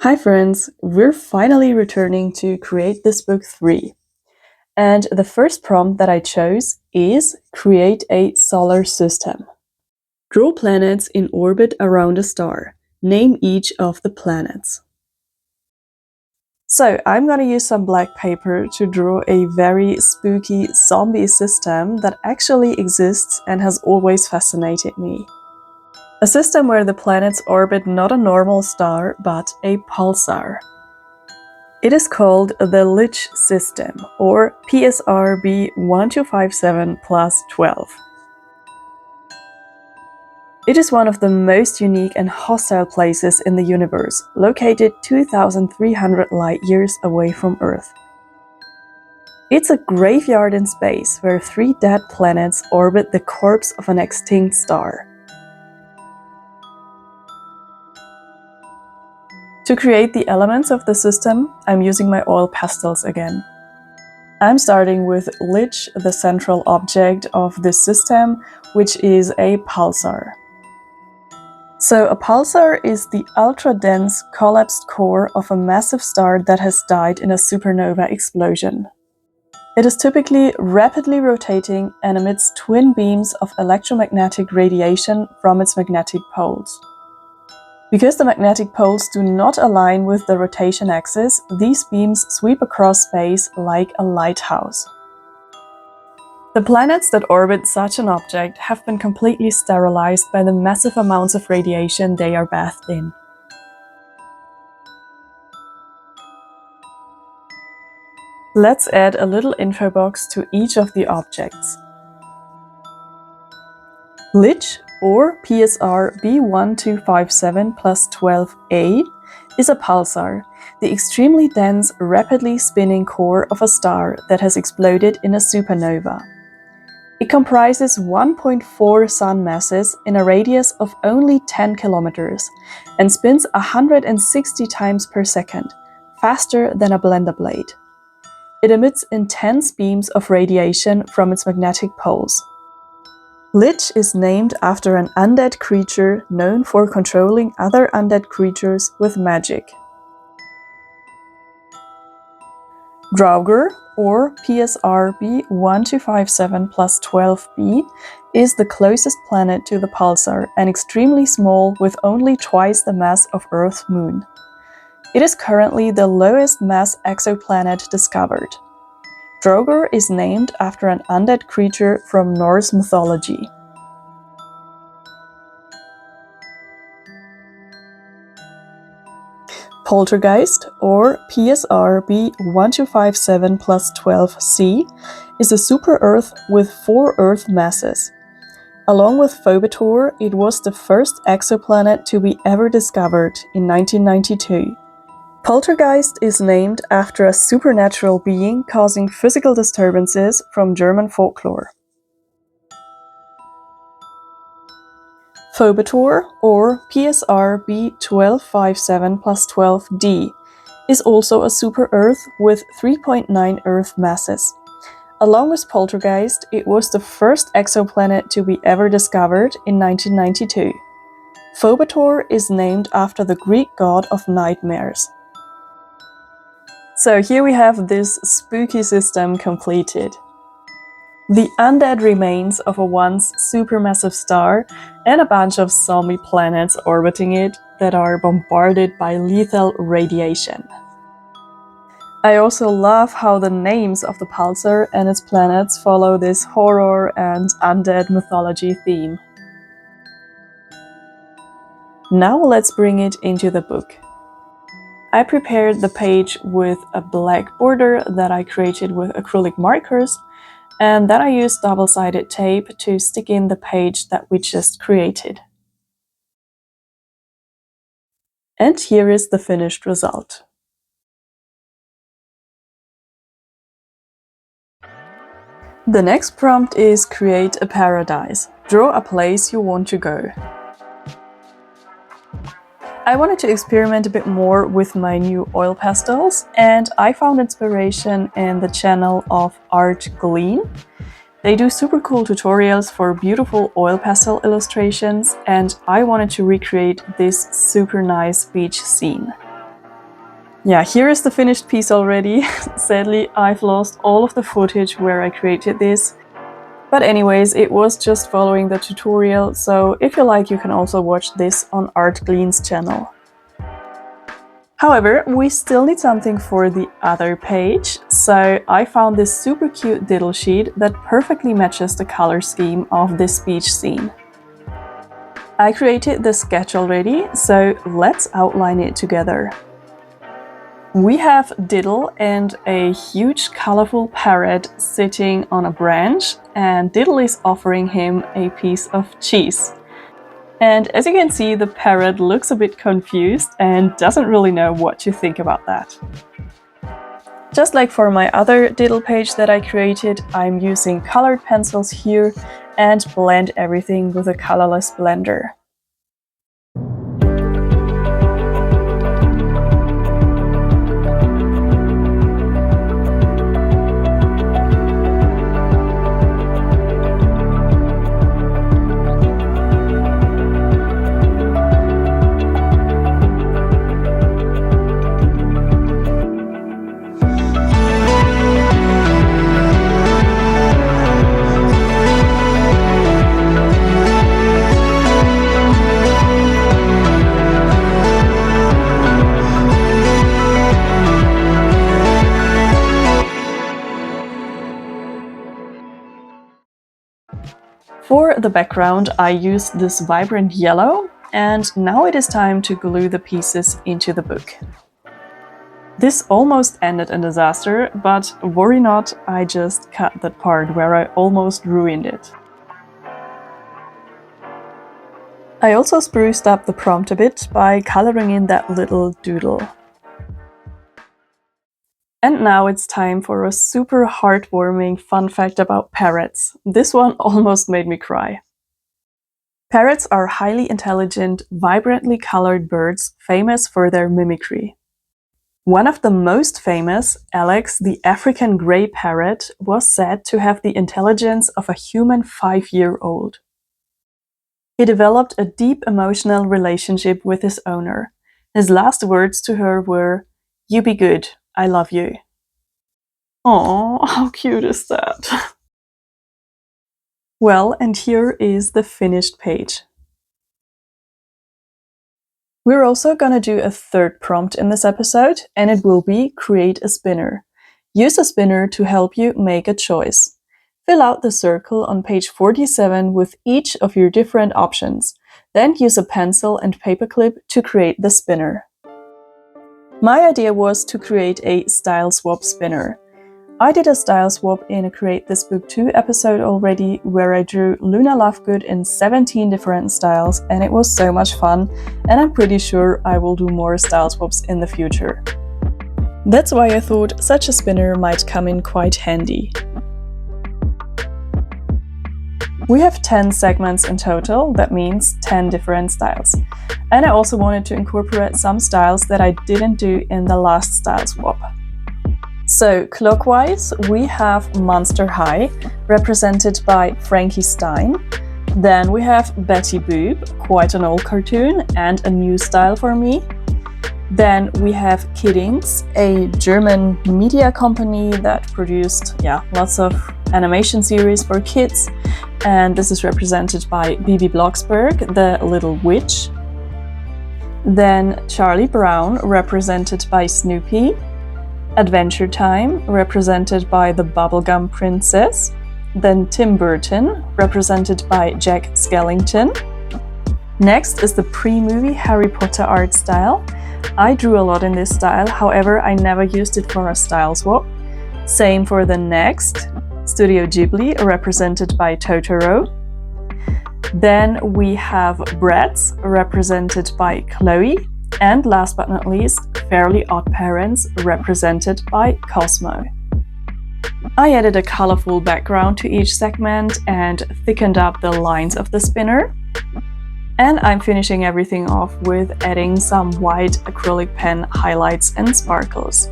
Hi friends, we're finally returning to create this book 3. And the first prompt that I chose is create a solar system. Draw planets in orbit around a star. Name each of the planets. So I'm going to use some black paper to draw a very spooky zombie system that actually exists and has always fascinated me. A system where the planets orbit not a normal star, but a pulsar. It is called the Lich system, or PSR B1257 plus 12. It is one of the most unique and hostile places in the universe, located 2,300 light-years away from Earth. It's a graveyard in space where 3 dead planets orbit the corpse of an extinct star. To create the elements of the system, I'm using my oil pastels again. I'm starting with Lich, the central object of this system, which is a pulsar. So a pulsar is the ultra-dense collapsed core of a massive star that has died in a supernova explosion. It is typically rapidly rotating and emits twin beams of electromagnetic radiation from its magnetic poles. Because the magnetic poles do not align with the rotation axis, these beams sweep across space like a lighthouse. The planets that orbit such an object have been completely sterilized by the massive amounts of radiation they are bathed in. Let's add a little info box to each of the objects. Lich, or PSR B1257 plus 12a, is a pulsar, the extremely dense, rapidly spinning core of a star that has exploded in a supernova. It comprises 1.4 sun masses in a radius of only 10 kilometers and spins 160 times per second, faster than a blender blade. It emits intense beams of radiation from its magnetic poles. Lich is named after an undead creature known for controlling other undead creatures with magic. Draugr, or PSR B1257 plus 12b, is the closest planet to the pulsar and extremely small with only twice the mass of Earth's moon. It is currently the lowest mass exoplanet discovered. Draugr is named after an undead creature from Norse mythology. Poltergeist, or PSR B1257 plus 12c, is a super-Earth with 4 Earth masses. Along with Phobetor, it was the first exoplanet to be ever discovered in 1992. Poltergeist is named after a supernatural being causing physical disturbances from German folklore. Phobetor, or PSR B1257 plus 12d, is also a super-Earth with 3.9 Earth masses. Along with Poltergeist, it was the first exoplanet to be ever discovered in 1992. Phobetor is named after the Greek god of nightmares. So here we have this spooky system completed. The undead remains of a once supermassive star and a bunch of zombie planets orbiting it that are bombarded by lethal radiation. I also love how the names of the pulsar and its planets follow this horror and undead mythology theme. Now let's bring it into the book. I prepared the page with a black border that I created with acrylic markers, and then I used double-sided tape to stick in the page that we just created. And here is the finished result. The next prompt is create a paradise. Draw a place you want to go. I wanted to experiment a bit more with my new oil pastels, and I found inspiration in the channel of Art Glean. They do super cool tutorials for beautiful oil pastel illustrations, and I wanted to recreate this super nice beach scene. Yeah, here is the finished piece already. Sadly, I've lost all of the footage where I created this. But anyways, it was just following the tutorial, so if you like, you can also watch this on ArtGlean's channel. However, we still need something for the other page, so I found this super cute diddle sheet that perfectly matches the color scheme of this beach scene. I created the sketch already, so let's outline it together. We have Diddle and a huge colorful parrot sitting on a branch, and Diddle is offering him a piece of cheese. And as you can see, the parrot looks a bit confused and doesn't really know what to think about that. Just like for my other Diddle page that I created, I'm using colored pencils here and blend everything with a colorless blender. For the background, I used this vibrant yellow, and now it is time to glue the pieces into the book. This almost ended in disaster, but worry not, I just cut that part where I almost ruined it. I also spruced up the prompt a bit by coloring in that little doodle. And now it's time for a super heartwarming fun fact about parrots. This one almost made me cry. Parrots are highly intelligent, vibrantly colored birds famous for their mimicry. One of the most famous, Alex the African grey parrot, was said to have the intelligence of a human 5-year-old. He developed a deep emotional relationship with his owner. His last words to her were, "You be good. I love you." Aww, how cute is that? Well, and here is the finished page. We're also gonna do a third prompt in this episode, and it will be create a spinner. Use a spinner to help you make a choice. Fill out the circle on page 47 with each of your different options. Then use a pencil and paperclip to create the spinner. My idea was to create a style swap spinner. I did a style swap in a Create This Book 2 episode already, where I drew Luna Lovegood in 17 different styles, and it was so much fun, and I'm pretty sure I will do more style swaps in the future. That's why I thought such a spinner might come in quite handy. We have 10 segments in total, that means 10 different styles. And I also wanted to incorporate some styles that I didn't do in the last style swap. So clockwise, we have Monster High, represented by Frankie Stein. Then we have Betty Boop, quite an old cartoon and a new style for me. Then we have Kiddings, a German media company that produced lots of animation series for kids. And this is represented by Bibi Blocksberg, the little witch. Then Charlie Brown, represented by Snoopy. Adventure Time, represented by the Bubblegum Princess. Then Tim Burton, represented by Jack Skellington. Next is the pre-movie Harry Potter art style. I drew a lot in this style, however I never used it for a style swap. Same for the next, Studio Ghibli, represented by Totoro. Then we have Bratz, represented by Chloe. And last but not least, Fairly Odd Parents, represented by Cosmo. I added a colorful background to each segment and thickened up the lines of the spinner. And I'm finishing everything off with adding some white acrylic pen highlights and sparkles.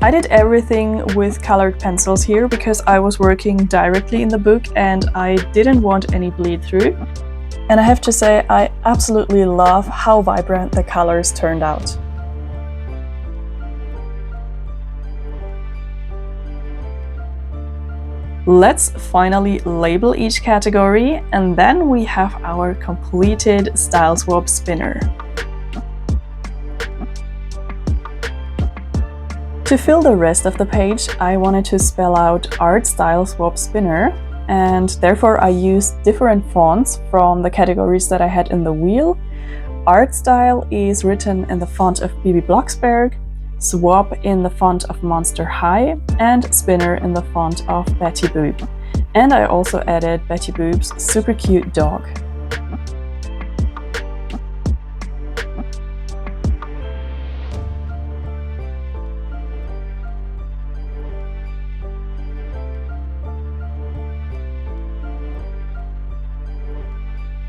I did everything with colored pencils here because I was working directly in the book and I didn't want any bleed through. And I have to say, I absolutely love how vibrant the colors turned out. Let's finally label each category, and then we have our completed style swap spinner. To fill the rest of the page, I wanted to spell out Art Style Swap Spinner, and therefore I used different fonts from the categories that I had in the wheel. Art Style is written in the font of Bibi Blocksberg, Swap in the font of Monster High, and Spinner in the font of Betty Boop. And I also added Betty Boop's super cute dog.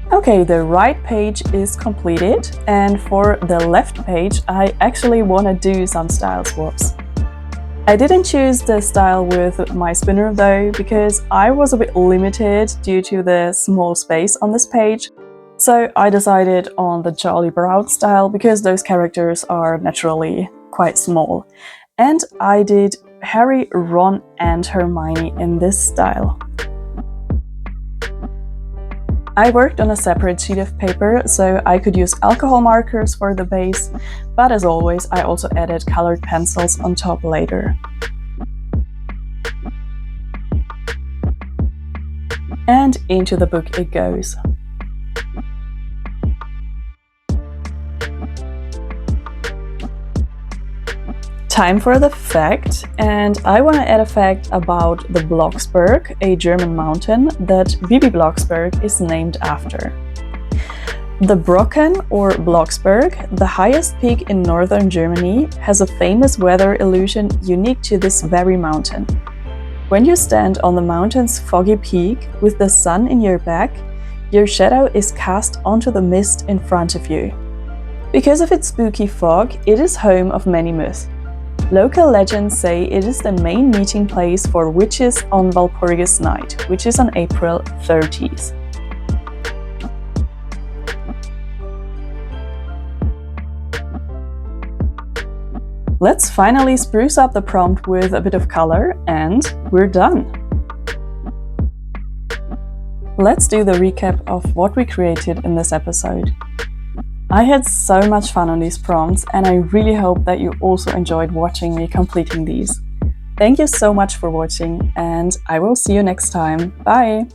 Okay, the right page is completed, and for the left page I actually want to do some style swaps. I didn't choose the style with my spinner though, because I was a bit limited due to the small space on this page. So I decided on the Charlie Brown style because those characters are naturally quite small. And I did Harry, Ron and Hermione in this style. I worked on a separate sheet of paper, so I could use alcohol markers for the base, but as always, I also added colored pencils on top later. And into the book it goes. Time for the fact, and I want to add a fact about the Blocksberg, a German mountain that Bibi Blocksberg is named after. The Brocken or Blocksberg, the highest peak in northern Germany, has a famous weather illusion unique to this very mountain. When you stand on the mountain's foggy peak with the sun in your back, your shadow is cast onto the mist in front of you. Because of its spooky fog, it is home of many myths. Local legends say it is the main meeting place for witches on Walpurgis Night, which is on April 30th. Let's finally spruce up the prompt with a bit of color, and we're done! Let's do the recap of what we created in this episode. I had so much fun on these prompts, and I really hope that you also enjoyed watching me completing these. Thank you so much for watching, and I will see you next time. Bye!